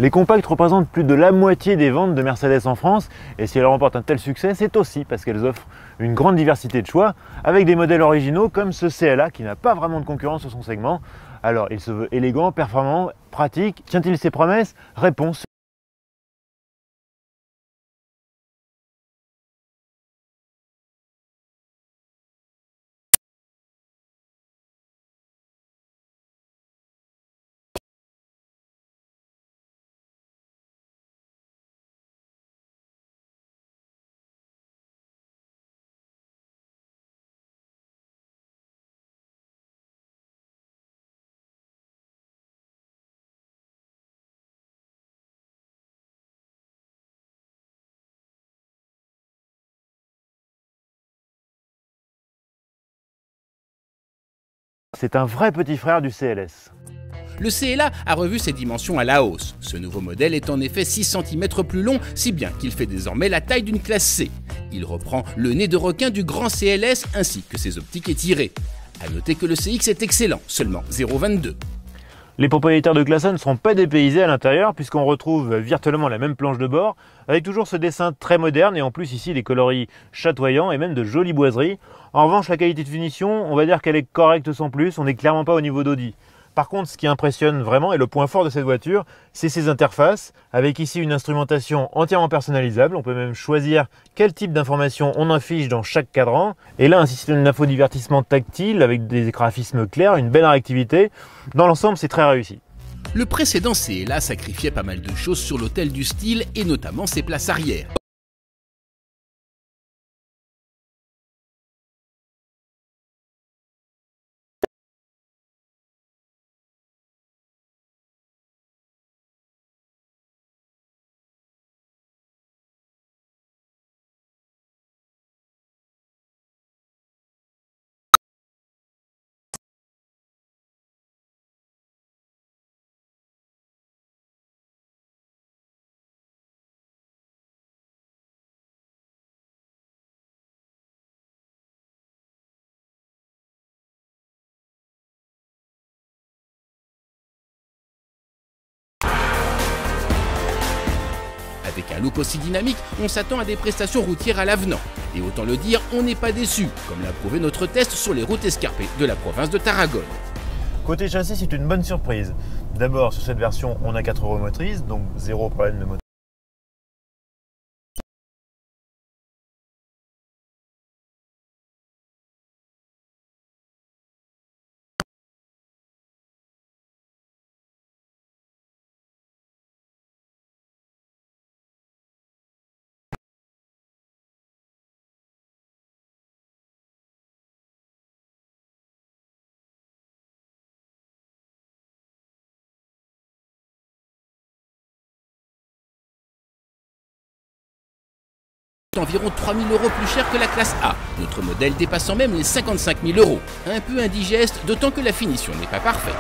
Les compacts représentent plus de la moitié des ventes de Mercedes en France et si elles remportent un tel succès, c'est aussi parce qu'elles offrent une grande diversité de choix avec des modèles originaux comme ce CLA qui n'a pas vraiment de concurrence sur son segment. Alors il se veut élégant, performant, pratique. Tient-il ses promesses? Réponse. C'est un vrai petit frère du CLS. Le CLA a revu ses dimensions à la hausse. Ce nouveau modèle est en effet 6 cm plus long, si bien qu'il fait désormais la taille d'une classe C. Il reprend le nez de requin du grand CLS ainsi que ses optiques étirées. A noter que le CX est excellent, seulement 0,22. Les propriétaires de classe A ne seront pas dépaysés à l'intérieur puisqu'on retrouve virtuellement la même planche de bord avec toujours ce dessin très moderne et en plus ici des coloris chatoyants et même de jolies boiseries. En revanche, la qualité de finition, on va dire qu'elle est correcte sans plus, on n'est clairement pas au niveau d'Audi. Par contre, ce qui impressionne vraiment et le point fort de cette voiture, c'est ses interfaces, avec ici une instrumentation entièrement personnalisable. On peut même choisir quel type d'informations on affiche dans chaque cadran. Et là, un système d'infodivertissement tactile avec des graphismes clairs, une belle réactivité. Dans l'ensemble, c'est très réussi. Le précédent CLA sacrifiait pas mal de choses sur l'autel du style et notamment ses places arrière. Avec un look aussi dynamique, on s'attend à des prestations routières à l'avenant. Et autant le dire, on n'est pas déçu, comme l'a prouvé notre test sur les routes escarpées de la province de Tarragone. Côté châssis, c'est une bonne surprise. D'abord, sur cette version, on a 4 roues motrices, donc zéro problème de moteur. Environ 3 000 € plus cher que la classe A, notre modèle dépassant même les 55 000 €. Un peu indigeste, d'autant que la finition n'est pas parfaite.